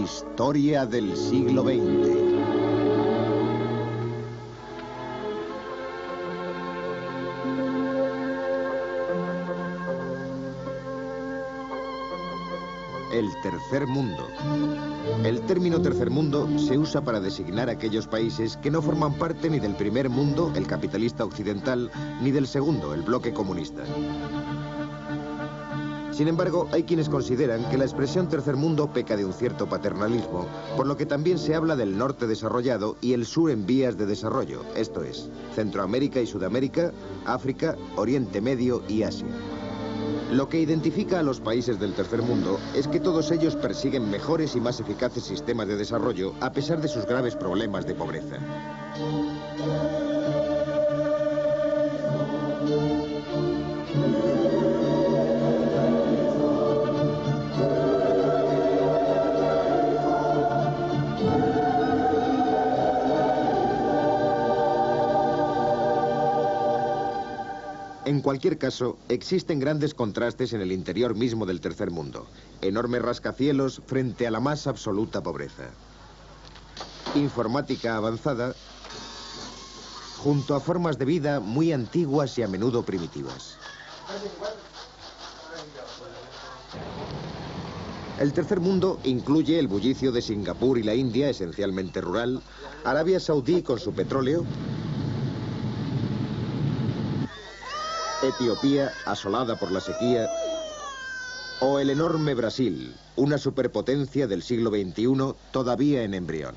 Historia del siglo XX. El tercer mundo. El término tercer mundo se usa para designar aquellos países que no forman parte ni del primer mundo, el capitalista occidental, ni del segundo, el bloque comunista. Sin embargo, hay quienes consideran que la expresión tercer mundo peca de un cierto paternalismo, por lo que también se habla del norte desarrollado y el sur en vías de desarrollo, esto es, Centroamérica y Sudamérica, África, Oriente Medio y Asia. Lo que identifica a los países del tercer mundo es que todos ellos persiguen mejores y más eficaces sistemas de desarrollo a pesar de sus graves problemas de pobreza. En cualquier caso, existen grandes contrastes en el interior mismo del tercer mundo. Enormes rascacielos frente a la más absoluta pobreza. Informática avanzada junto a formas de vida muy antiguas y a menudo primitivas. El tercer mundo incluye el bullicio de Singapur y la India, esencialmente rural, Arabia Saudí con su petróleo, Etiopía, asolada por la sequía, o el enorme Brasil, una superpotencia del siglo XXI todavía en embrión.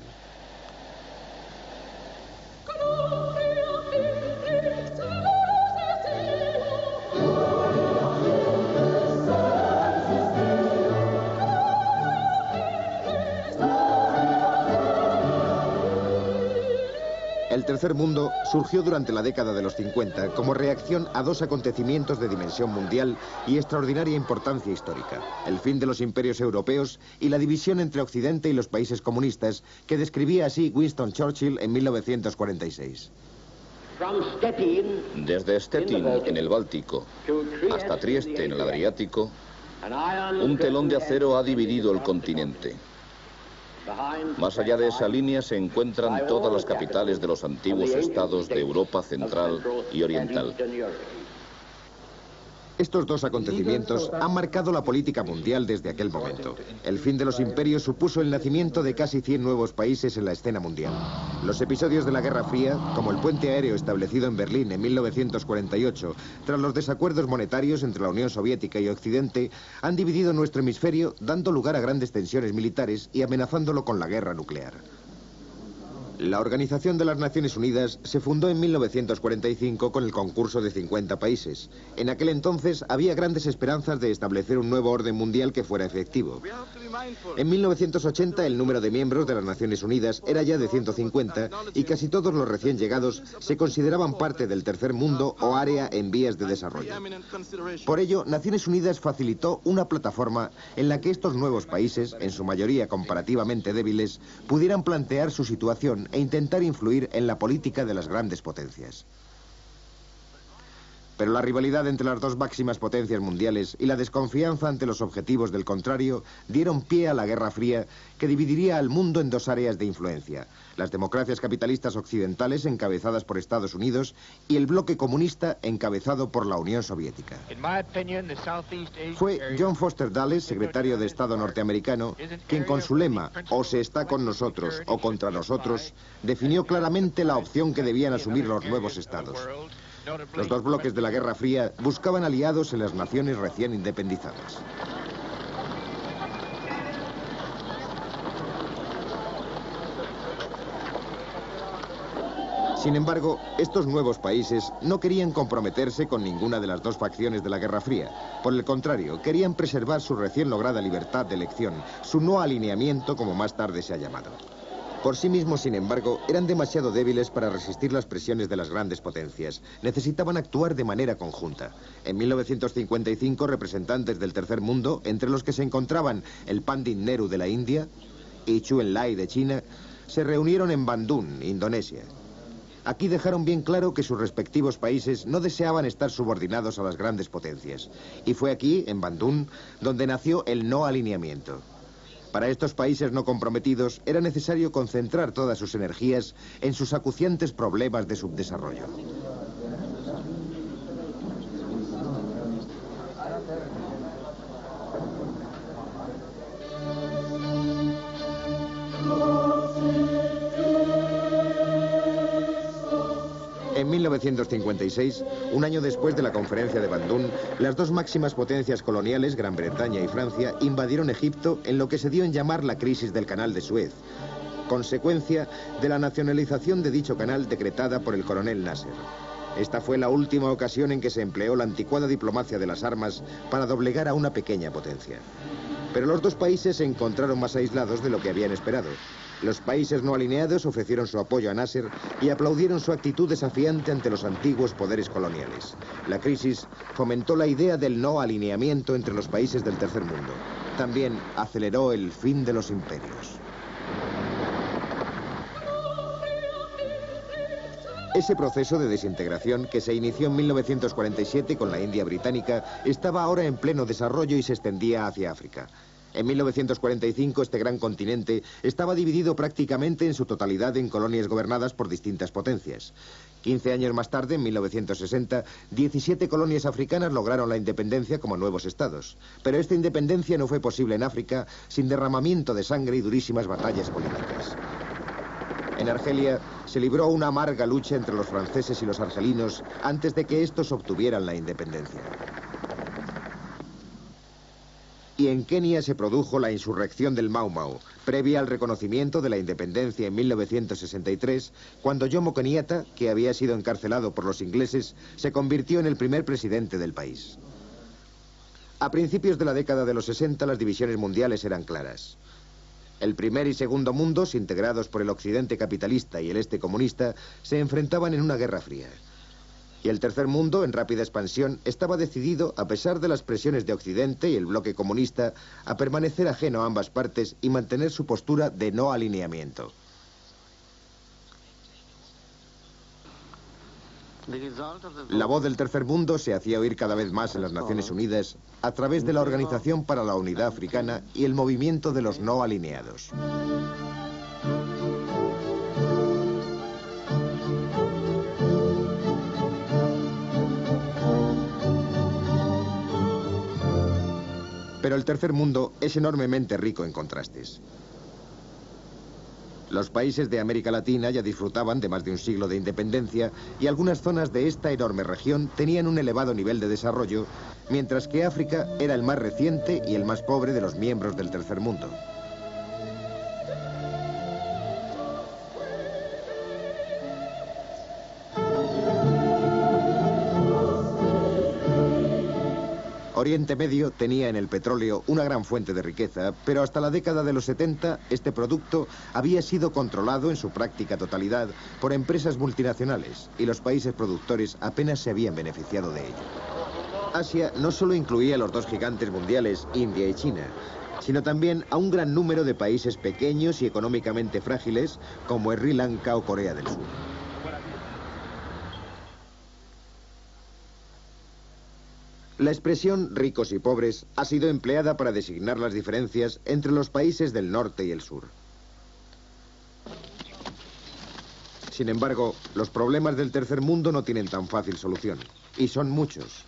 El tercer mundo surgió durante la década de los 50 como reacción a dos acontecimientos de dimensión mundial y extraordinaria importancia histórica: el fin de los imperios europeos y la división entre Occidente y los países comunistas, que describía así Winston Churchill en 1946. Desde Stettin en el Báltico hasta Trieste en el Adriático, un telón de acero ha dividido el continente. Más allá de esa línea se encuentran todas las capitales de los antiguos estados de Europa Central y Oriental. Estos dos acontecimientos han marcado la política mundial desde aquel momento. El fin de los imperios supuso el nacimiento de casi 100 nuevos países en la escena mundial. Los episodios de la Guerra Fría, como el puente aéreo establecido en Berlín en 1948, tras los desacuerdos monetarios entre la Unión Soviética y Occidente, han dividido nuestro hemisferio, dando lugar a grandes tensiones militares y amenazándolo con la guerra nuclear. La Organización de las Naciones Unidas se fundó en 1945 con el concurso de 50 países. En aquel entonces había grandes esperanzas de establecer un nuevo orden mundial que fuera efectivo. En 1980 el número de miembros de las Naciones Unidas era ya de 150 y casi todos los recién llegados se consideraban parte del tercer mundo o área en vías de desarrollo. Por ello, Naciones Unidas facilitó una plataforma en la que estos nuevos países, en su mayoría comparativamente débiles, pudieran plantear su situación e intentar influir en la política de las grandes potencias. Pero la rivalidad entre las dos máximas potencias mundiales y la desconfianza ante los objetivos del contrario dieron pie a la Guerra Fría, que dividiría al mundo en dos áreas de influencia: las democracias capitalistas occidentales, encabezadas por Estados Unidos, y el bloque comunista, encabezado por la Unión Soviética. Fue John Foster Dulles, secretario de Estado norteamericano, quien con su lema "o se está con nosotros o contra nosotros" definió claramente la opción que debían asumir los nuevos estados. Los dos bloques de la Guerra Fría buscaban aliados en las naciones recién independizadas. Sin embargo, estos nuevos países no querían comprometerse con ninguna de las dos facciones de la Guerra Fría. Por el contrario, querían preservar su recién lograda libertad de elección, su no alineamiento, como más tarde se ha llamado. Por sí mismos, sin embargo, eran demasiado débiles para resistir las presiones de las grandes potencias. Necesitaban actuar de manera conjunta. En 1955, representantes del tercer mundo, entre los que se encontraban el Pandit Nehru de la India y Zhou Enlai de China, se reunieron en Bandung, Indonesia. Aquí dejaron bien claro que sus respectivos países no deseaban estar subordinados a las grandes potencias. Y fue aquí, en Bandung, donde nació el no alineamiento. Para estos países no comprometidos era necesario concentrar todas sus energías en sus acuciantes problemas de subdesarrollo. En 1956, un año después de la conferencia de Bandún, las dos máximas potencias coloniales, Gran Bretaña y Francia, invadieron Egipto en lo que se dio en llamar la crisis del Canal de Suez, consecuencia de la nacionalización de dicho canal decretada por el coronel Nasser. Esta fue la última ocasión en que se empleó la anticuada diplomacia de las armas para doblegar a una pequeña potencia. Pero los dos países se encontraron más aislados de lo que habían esperado. Los países no alineados ofrecieron su apoyo a Nasser y aplaudieron su actitud desafiante ante los antiguos poderes coloniales. La crisis fomentó la idea del no alineamiento entre los países del tercer mundo. También aceleró el fin de los imperios. Ese proceso de desintegración, que se inició en 1947 con la India británica, estaba ahora en pleno desarrollo y se extendía hacia África. En 1945 este gran continente estaba dividido prácticamente en su totalidad en colonias gobernadas por distintas potencias. 15 años más tarde, en 1960, 17 colonias africanas lograron la independencia como nuevos estados. Pero esta independencia no fue posible en África sin derramamiento de sangre y durísimas batallas políticas. En Argelia se libró una amarga lucha entre los franceses y los argelinos antes de que estos obtuvieran la independencia. Y en Kenia se produjo la insurrección del Mau Mau, previa al reconocimiento de la independencia en 1963, cuando Jomo Kenyatta, que había sido encarcelado por los ingleses, se convirtió en el primer presidente del país. A principios de la década de los 60, las divisiones mundiales eran claras. El primer y segundo mundos, integrados por el occidente capitalista y el este comunista, se enfrentaban en una guerra fría. Y el tercer mundo, en rápida expansión, estaba decidido, a pesar de las presiones de Occidente y el bloque comunista, a permanecer ajeno a ambas partes y mantener su postura de no alineamiento. La voz del tercer mundo se hacía oír cada vez más en las Naciones Unidas a través de la Organización para la Unidad Africana y el movimiento de los no alineados. Pero el tercer mundo es enormemente rico en contrastes. Los países de América Latina ya disfrutaban de más de un siglo de independencia y algunas zonas de esta enorme región tenían un elevado nivel de desarrollo, mientras que África era el más reciente y el más pobre de los miembros del tercer mundo. Oriente Medio tenía en el petróleo una gran fuente de riqueza, pero hasta la década de los 70 este producto había sido controlado en su práctica totalidad por empresas multinacionales y los países productores apenas se habían beneficiado de ello. Asia no solo incluía a los dos gigantes mundiales, India y China, sino también a un gran número de países pequeños y económicamente frágiles como Sri Lanka o Corea del Sur. La expresión ricos y pobres ha sido empleada para designar las diferencias entre los países del norte y el sur. Sin embargo, los problemas del tercer mundo no tienen tan fácil solución, y son muchos.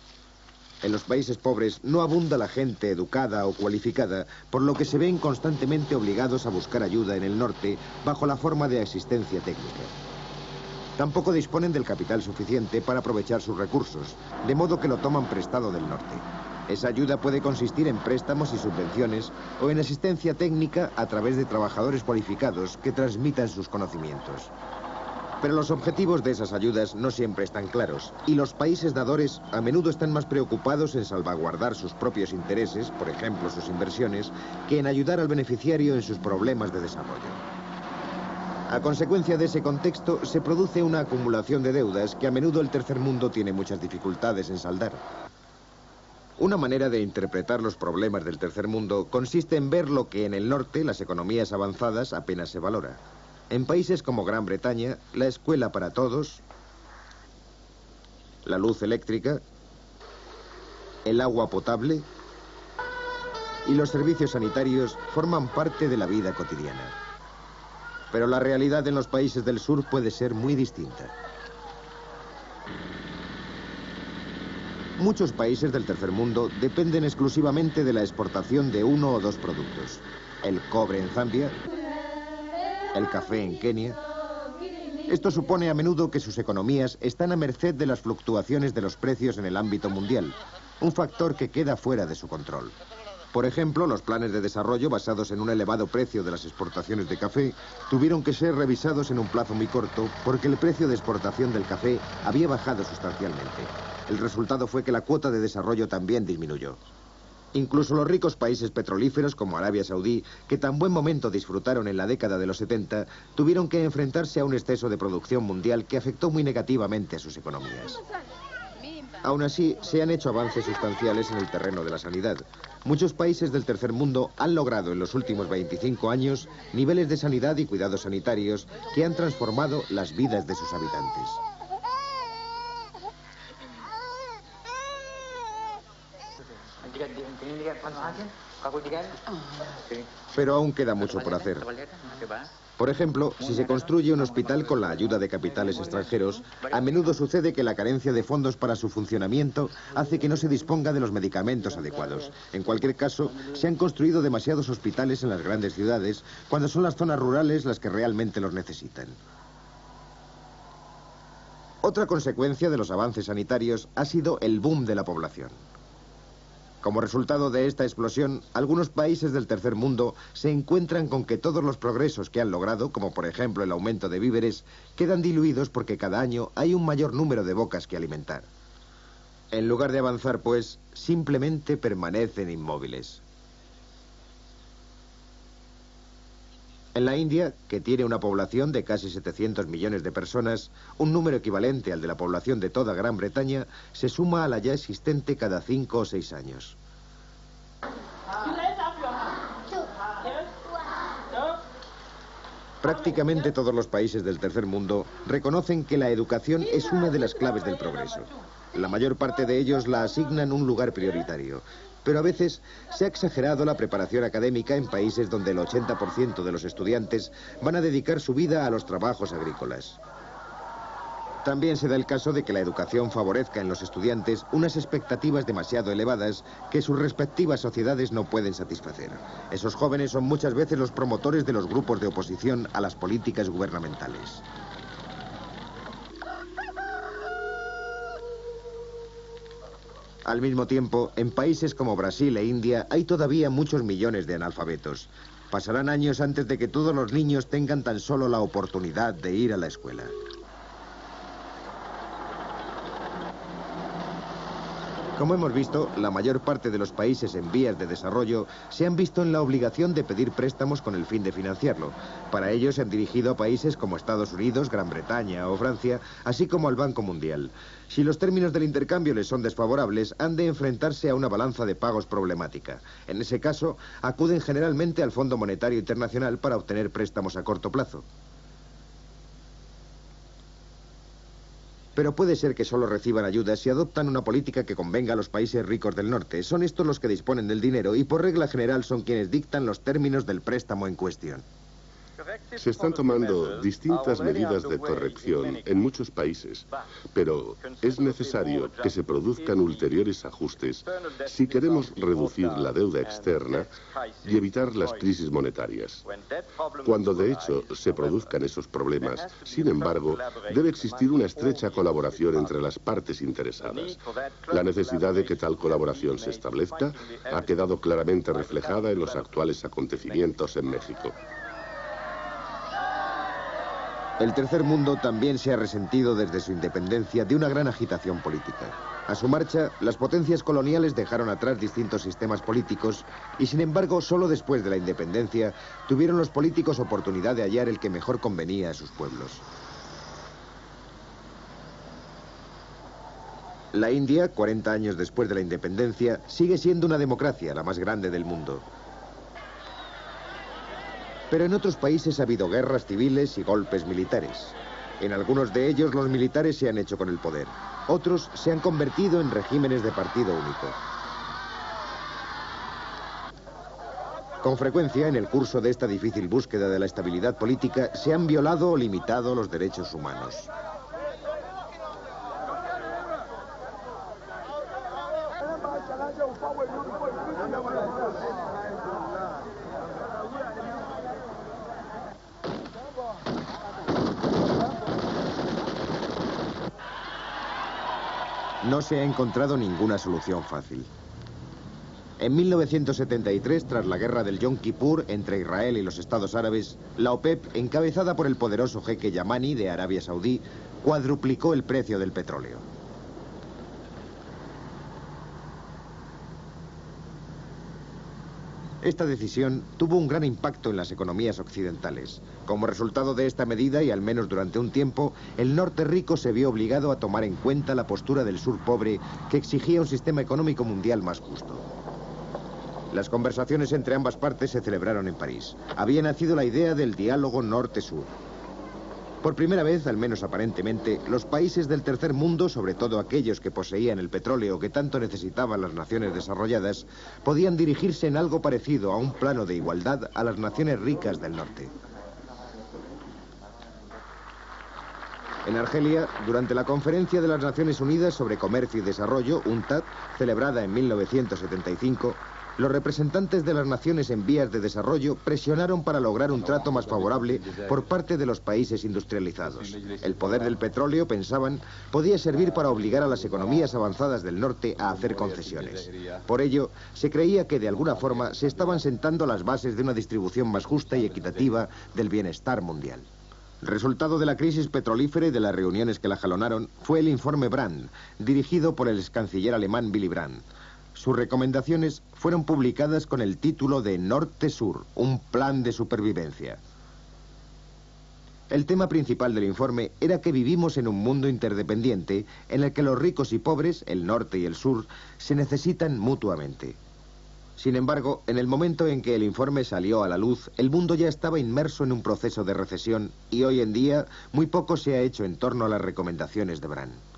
En los países pobres no abunda la gente educada o cualificada, por lo que se ven constantemente obligados a buscar ayuda en el norte bajo la forma de asistencia técnica. Tampoco disponen del capital suficiente para aprovechar sus recursos, de modo que lo toman prestado del norte. Esa ayuda puede consistir en préstamos y subvenciones o en asistencia técnica a través de trabajadores cualificados que transmitan sus conocimientos. Pero los objetivos de esas ayudas no siempre están claros y los países dadores a menudo están más preocupados en salvaguardar sus propios intereses, por ejemplo sus inversiones, que en ayudar al beneficiario en sus problemas de desarrollo. A consecuencia de ese contexto, se produce una acumulación de deudas que a menudo el tercer mundo tiene muchas dificultades en saldar. Una manera de interpretar los problemas del tercer mundo consiste en ver lo que en el norte las economías avanzadas apenas se valora. En países como Gran Bretaña, la escuela para todos, la luz eléctrica, el agua potable y los servicios sanitarios forman parte de la vida cotidiana. Pero la realidad en los países del sur puede ser muy distinta. Muchos países del tercer mundo dependen exclusivamente de la exportación de uno o dos productos. El cobre en Zambia, el café en Kenia. Esto supone a menudo que sus economías están a merced de las fluctuaciones de los precios en el ámbito mundial, un factor que queda fuera de su control. Por ejemplo, los planes de desarrollo basados en un elevado precio de las exportaciones de café tuvieron que ser revisados en un plazo muy corto porque el precio de exportación del café había bajado sustancialmente. El resultado fue que la cuota de desarrollo también disminuyó. Incluso los ricos países petrolíferos como Arabia Saudí, que tan buen momento disfrutaron en la década de los 70, tuvieron que enfrentarse a un exceso de producción mundial que afectó muy negativamente a sus economías. Aún así, se han hecho avances sustanciales en el terreno de la sanidad. Muchos países del tercer mundo han logrado en los últimos 25 años niveles de sanidad y cuidados sanitarios que han transformado las vidas de sus habitantes. Pero aún queda mucho por hacer. Por ejemplo, si se construye un hospital con la ayuda de capitales extranjeros, a menudo sucede que la carencia de fondos para su funcionamiento hace que no se disponga de los medicamentos adecuados. En cualquier caso, se han construido demasiados hospitales en las grandes ciudades, cuando son las zonas rurales las que realmente los necesitan. Otra consecuencia de los avances sanitarios ha sido el boom de la población. Como resultado de esta explosión, algunos países del tercer mundo se encuentran con que todos los progresos que han logrado, como por ejemplo el aumento de víveres, quedan diluidos porque cada año hay un mayor número de bocas que alimentar. En lugar de avanzar, pues, simplemente permanecen inmóviles. En la India, que tiene una población de casi 700 millones de personas, un número equivalente al de la población de toda Gran Bretaña, se suma a la ya existente cada 5 o 6 años. Prácticamente todos los países del tercer mundo reconocen que la educación es una de las claves del progreso. La mayor parte de ellos la asignan un lugar prioritario. Pero a veces se ha exagerado la preparación académica en países donde el 80% de los estudiantes van a dedicar su vida a los trabajos agrícolas. También se da el caso de que la educación favorezca en los estudiantes unas expectativas demasiado elevadas que sus respectivas sociedades no pueden satisfacer. Esos jóvenes son muchas veces los promotores de los grupos de oposición a las políticas gubernamentales. Al mismo tiempo, en países como Brasil e India hay todavía muchos millones de analfabetos. Pasarán años antes de que todos los niños tengan tan solo la oportunidad de ir a la escuela. Como hemos visto, la mayor parte de los países en vías de desarrollo se han visto en la obligación de pedir préstamos con el fin de financiarlo. Para ello se han dirigido a países como Estados Unidos, Gran Bretaña o Francia, así como al Banco Mundial. Si los términos del intercambio les son desfavorables, han de enfrentarse a una balanza de pagos problemática. En ese caso, acuden generalmente al Fondo Monetario Internacional para obtener préstamos a corto plazo. Pero puede ser que solo reciban ayuda si adoptan una política que convenga a los países ricos del norte. Son estos los que disponen del dinero y por regla general son quienes dictan los términos del préstamo en cuestión. Se están tomando distintas medidas de corrección en muchos países, pero es necesario que se produzcan ulteriores ajustes si queremos reducir la deuda externa y evitar las crisis monetarias. Cuando de hecho se produzcan esos problemas, sin embargo, debe existir una estrecha colaboración entre las partes interesadas. La necesidad de que tal colaboración se establezca ha quedado claramente reflejada en los actuales acontecimientos en México. El tercer mundo también se ha resentido desde su independencia de una gran agitación política. A su marcha, las potencias coloniales dejaron atrás distintos sistemas políticos y, sin embargo, solo después de la independencia tuvieron los políticos oportunidad de hallar el que mejor convenía a sus pueblos. La India, 40 años después de la independencia, sigue siendo una democracia, la más grande del mundo. Pero en otros países ha habido guerras civiles y golpes militares. En algunos de ellos los militares se han hecho con el poder. Otros se han convertido en regímenes de partido único. Con frecuencia, en el curso de esta difícil búsqueda de la estabilidad política, se han violado o limitado los derechos humanos. No se ha encontrado ninguna solución fácil. En 1973, tras la guerra del Yom Kippur entre Israel y los Estados Árabes, la OPEP, encabezada por el poderoso jeque Yamani de Arabia Saudí, cuadruplicó el precio del petróleo. Esta decisión tuvo un gran impacto en las economías occidentales. Como resultado de esta medida, y al menos durante un tiempo, el norte rico se vio obligado a tomar en cuenta la postura del sur pobre, que exigía un sistema económico mundial más justo. Las conversaciones entre ambas partes se celebraron en París. Había nacido la idea del diálogo norte-sur. Por primera vez, al menos aparentemente, los países del tercer mundo, sobre todo aquellos que poseían el petróleo que tanto necesitaban las naciones desarrolladas, podían dirigirse en algo parecido a un plano de igualdad a las naciones ricas del norte. En Argelia, durante la Conferencia de las Naciones Unidas sobre Comercio y Desarrollo, UNCTAD, celebrada en 1975, los representantes de las naciones en vías de desarrollo presionaron para lograr un trato más favorable por parte de los países industrializados. El poder del petróleo, pensaban, podía servir para obligar a las economías avanzadas del norte a hacer concesiones. Por ello, se creía que de alguna forma se estaban sentando las bases de una distribución más justa y equitativa del bienestar mundial. Resultado de la crisis petrolífera y de las reuniones que la jalonaron fue el informe Brandt, dirigido por el ex canciller alemán Willy Brandt. Sus recomendaciones fueron publicadas con el título de Norte-Sur, un plan de supervivencia. El tema principal del informe era que vivimos en un mundo interdependiente en el que los ricos y pobres, el norte y el sur, se necesitan mutuamente. Sin embargo, en el momento en que el informe salió a la luz, el mundo ya estaba inmerso en un proceso de recesión y hoy en día muy poco se ha hecho en torno a las recomendaciones de Brandt.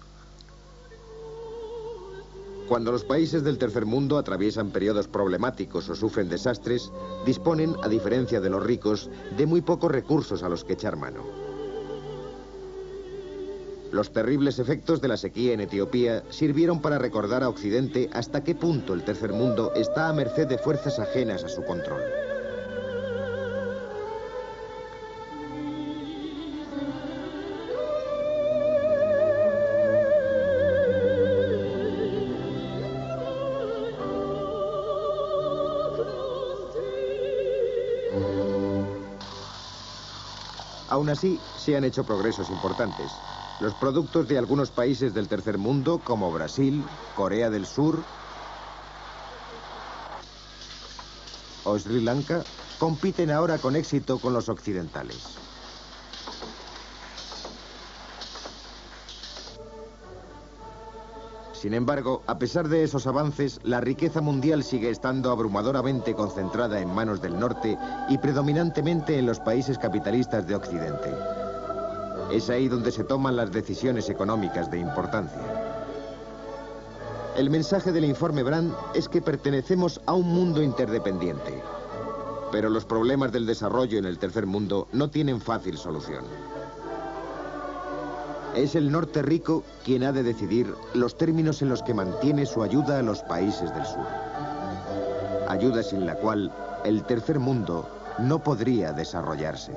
Cuando los países del tercer mundo atraviesan periodos problemáticos o sufren desastres, disponen, a diferencia de los ricos, de muy pocos recursos a los que echar mano. Los terribles efectos de la sequía en Etiopía sirvieron para recordar a Occidente hasta qué punto el tercer mundo está a merced de fuerzas ajenas a su control. Aún así, se han hecho progresos importantes. Los productos de algunos países del tercer mundo, como Brasil, Corea del Sur o Sri Lanka, compiten ahora con éxito con los occidentales. Sin embargo, a pesar de esos avances, la riqueza mundial sigue estando abrumadoramente concentrada en manos del norte y predominantemente en los países capitalistas de Occidente. Es ahí donde se toman las decisiones económicas de importancia. El mensaje del informe Brandt es que pertenecemos a un mundo interdependiente, pero los problemas del desarrollo en el tercer mundo no tienen fácil solución. Es el norte rico quien ha de decidir los términos en los que mantiene su ayuda a los países del sur. Ayuda sin la cual el tercer mundo no podría desarrollarse.